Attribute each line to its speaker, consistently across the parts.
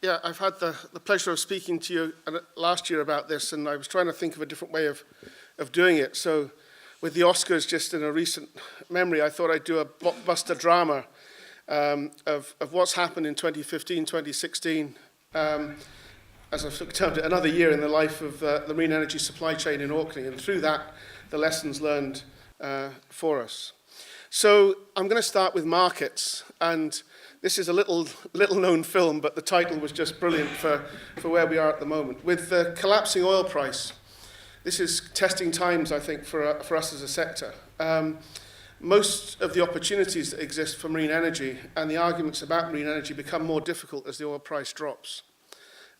Speaker 1: I've had the pleasure of speaking to you last year about this, and I was trying to think of a different way of doing it. So with the Oscars just in a recent memory, I thought I'd do a blockbuster drama of what's happened in 2015, 2016, as I've termed it, another year in the life of the marine energy supply chain in Orkney, and through that, the lessons learned for us. So I'm going to start with markets, and this is a little known film, but the title was just brilliant for where we are at the moment. With the collapsing oil price, this is testing times, I think, for us as a sector. Most of the opportunities that exist for marine energy and the arguments about marine energy become more difficult as the oil price drops.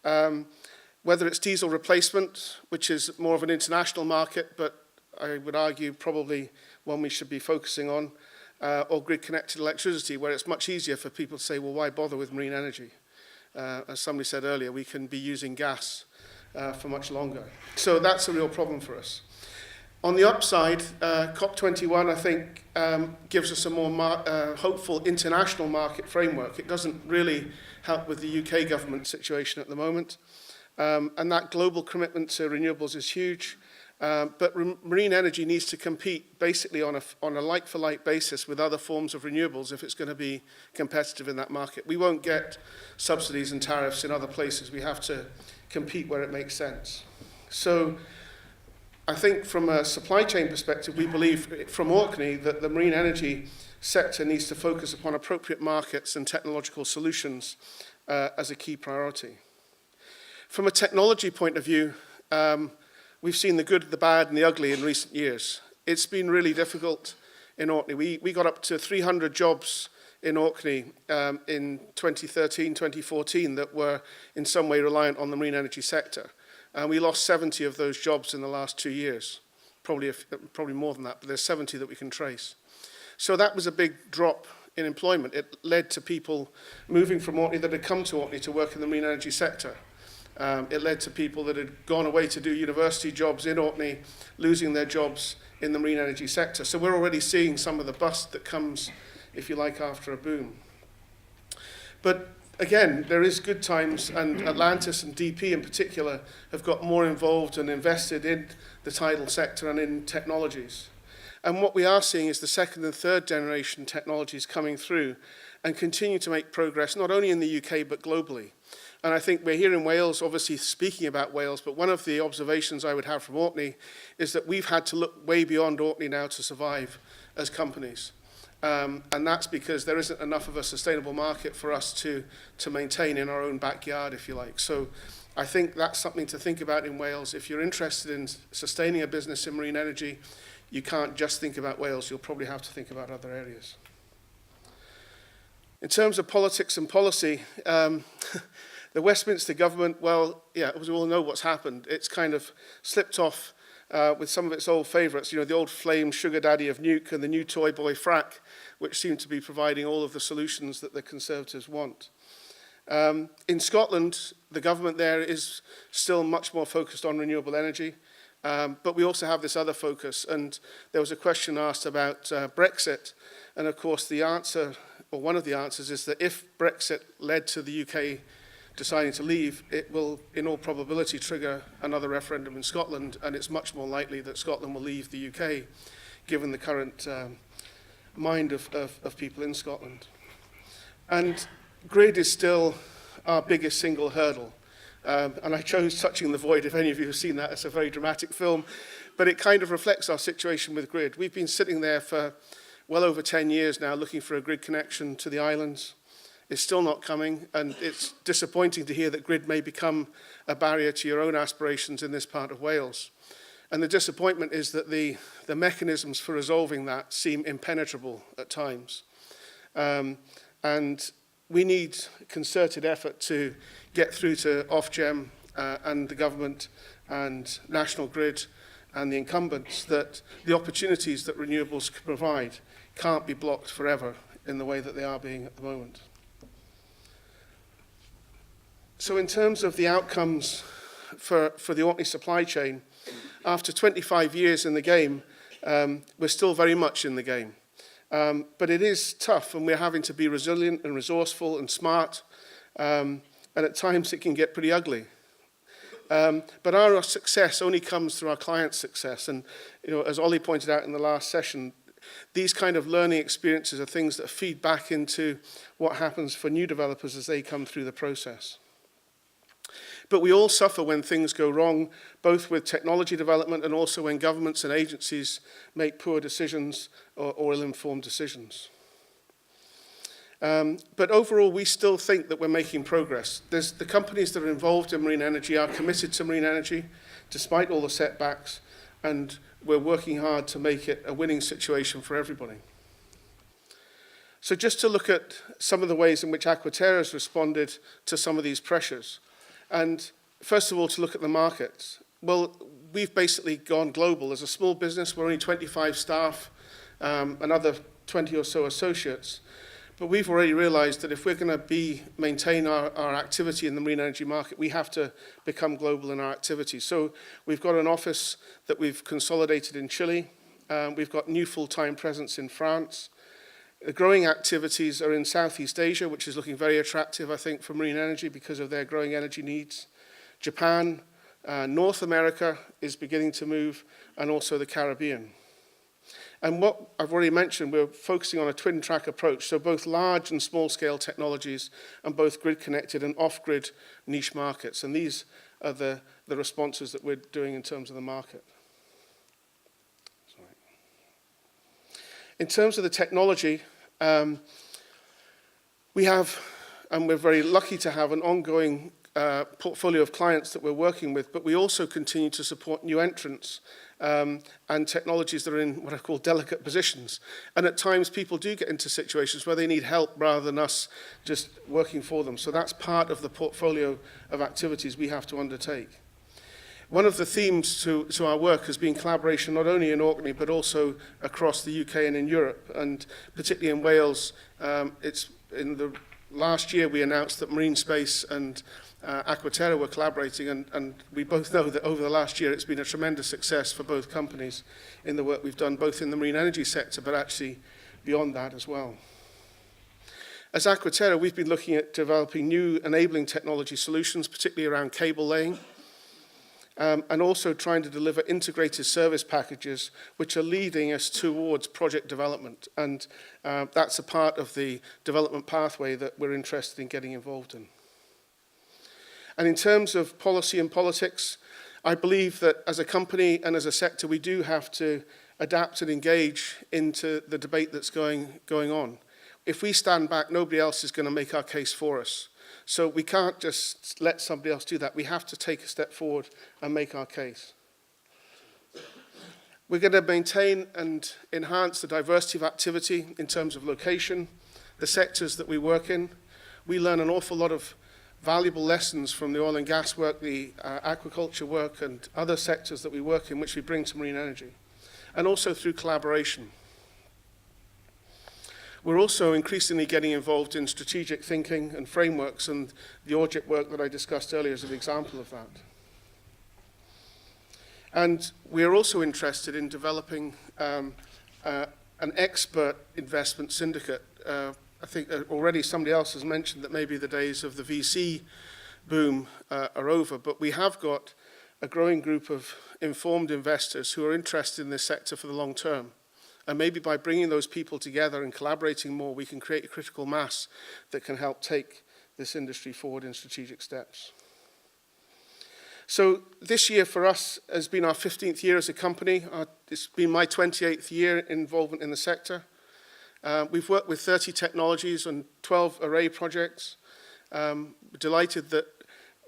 Speaker 1: Whether it's diesel replacement, which is more of an international market, but I would argue probably one we should be focusing on, or grid-connected electricity, where it's much easier for people to say, well, why bother with marine energy? As somebody said earlier, we can be using gas for much longer. So that's a real problem for us. On the upside, COP21, I think, gives us a more hopeful international market framework. It doesn't really help with the UK government situation at the moment. And that global commitment to renewables is huge. But marine energy needs to compete basically on a like-for-like basis with other forms of renewables if it's going to be competitive in that market. We won't get subsidies and tariffs in other places. We have to compete where it makes sense. So I think from a supply chain perspective, we believe from Orkney that the marine energy sector needs to focus upon appropriate markets and technological solutions as a key priority. From a technology point of view, we've seen the good, the bad, and the ugly in recent years. It's been really difficult in Orkney. We got up to 300 jobs in Orkney in 2013, 2014 that were in some way reliant on the marine energy sector. And we lost 70 of those jobs in the last 2 years, probably more than that, but there's 70 that we can trace. So that was a big drop in employment. It led to people moving from Orkney that had come to Orkney to work in the marine energy sector. It led to people that had gone away to do university jobs in Orkney, losing their jobs in the marine energy sector. So we're already seeing some of the bust that comes, if you like, after a boom. But again, there is good times, and Atlantis and DP in particular have got more involved and invested in the tidal sector and in technologies. And what we are seeing is the second and third generation technologies coming through and continue to make progress, not only in the UK, but globally. And I think we're here in Wales, obviously speaking about Wales, but one of the observations I would have from Orkney is that we've had to look way beyond Orkney now to survive as companies. And that's because there isn't enough of a sustainable market for us to maintain in our own backyard, if you like. So I think that's something to think about in Wales. If you're interested in sustaining a business in marine energy, you can't just think about Wales. You'll probably have to think about other areas. In terms of politics and policy, the Westminster government, well, yeah, we all know what's happened. It's kind of slipped off with some of its old favourites, you know, the old flame sugar daddy of nuke and the new toy boy frack, which seem to be providing all of the solutions that the Conservatives want. In Scotland, the government there is still much more focused on renewable energy, but we also have this other focus. And there was a question asked about Brexit, and of course the answer, or one of the answers, is that if Brexit led to the UK deciding to leave, it will, in all probability, trigger another referendum in Scotland, and it's much more likely that Scotland will leave the UK, given the current mind of people in Scotland. And grid is still our biggest single hurdle. And I chose Touching the Void, if any of you have seen that. It's a very dramatic film, but it kind of reflects our situation with grid. We've been sitting there for well over 10 years now looking for a grid connection to the islands. It's still not coming, and it's disappointing to hear that grid may become a barrier to your own aspirations in this part of Wales. And the disappointment is that the mechanisms for resolving that seem impenetrable at times. And we need concerted effort to get through to Ofgem and the government and National Grid and the incumbents that the opportunities that renewables can provide can't be blocked forever in the way that they are being at the moment. So in terms of the outcomes for the Orkney supply chain, after 25 years in the game, we're still very much in the game. But it is tough, and we're having to be resilient and resourceful and smart. and at times it can get pretty ugly. But our success only comes through our clients' success. And as Ollie pointed out in the last session, these kind of learning experiences are things that feed back into what happens for new developers as they come through the process. But we all suffer when things go wrong, both with technology development and also when governments and agencies make poor decisions or ill-informed decisions. But overall, we still think that we're making progress. The companies that are involved in marine energy are committed to marine energy, despite all the setbacks, and we're working hard to make it a winning situation for everybody. So just to look at some of the ways in which Aquatera has responded to some of these pressures. And first of all, to look at the markets. Well, we've basically gone global. As a small business, we're only 25 staff, another 20 or so associates. But we've already realized that if we're going to maintain our activity in the marine energy market, we have to become global in our activity. So we've got an office that we've consolidated in Chile. We've got new full-time presence in France. The growing activities are in Southeast Asia, which is looking very attractive, I think, for marine energy because of their growing energy needs. Japan, North America is beginning to move, and also the Caribbean. And what I've already mentioned, we're focusing on a twin-track approach, so both large and small-scale technologies and both grid-connected and off-grid niche markets. And these are the responses that we're doing in terms of the market. Sorry. In terms of the technology, we have, and we're very lucky to have, an ongoing portfolio of clients that we're working with, but we also continue to support new entrants and technologies that are in what I call delicate positions. And at times people do get into situations where they need help rather than us just working for them. So that's part of the portfolio of activities we have to undertake. One of the themes to our work has been collaboration not only in Orkney but also across the UK and in Europe, and particularly in Wales. It's in the last year we announced that Marine Space and Aquatera were collaborating, and we both know that over the last year it's been a tremendous success for both companies in the work we've done, both in the marine energy sector but actually beyond that as well. As Aquatera, we've been looking at developing new enabling technology solutions, particularly around cable laying, and also trying to deliver integrated service packages which are leading us towards project development. And that's a part of the development pathway that we're interested in getting involved in. And in terms of policy and politics, I believe that as a company and as a sector, we do have to adapt and engage into the debate that's going on. If we stand back, nobody else is going to make our case for us. So we can't just let somebody else do that. We have to take a step forward and make our case. We're going to maintain and enhance the diversity of activity in terms of location, the sectors that we work in. We learn an awful lot of valuable lessons from the oil and gas work, the aquaculture work, and other sectors that we work in, which we bring to marine energy, and also through collaboration. We're also increasingly getting involved in strategic thinking and frameworks, and the audit work that I discussed earlier is an example of that. And we are also interested in developing an expert investment syndicate. I think already somebody else has mentioned that maybe the days of the VC boom are over, but we have got a growing group of informed investors who are interested in this sector for the long term. And maybe by bringing those people together and collaborating more, we can create a critical mass that can help take this industry forward in strategic steps. So this year for us has been our 15th year as a company. It's been my 28th year involvement in the sector. We've worked with 30 technologies and 12 array projects. We're delighted that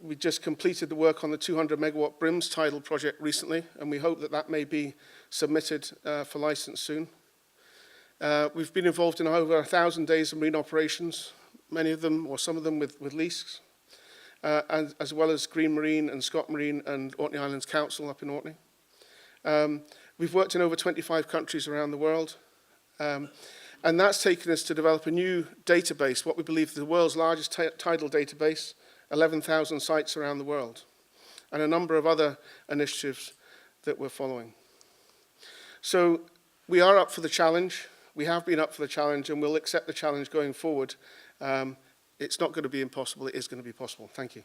Speaker 1: we just completed the work on the 200 megawatt Brims tidal project recently, and we hope that that may be submitted for license soon. We've been involved in over 1,000 days of marine operations, many of them or some of them with lease, and as well as Green Marine and Scott Marine and Orkney Islands Council up in Orkney. We've worked in over 25 countries around the world. And that's taken us to develop a new database, what we believe is the world's largest tidal database, 11,000 sites around the world, and a number of other initiatives that we're following. So we are up for the challenge. We have been up for the challenge, and we'll accept the challenge going forward it's not going to be impossible, it is going to be possible. Thank you.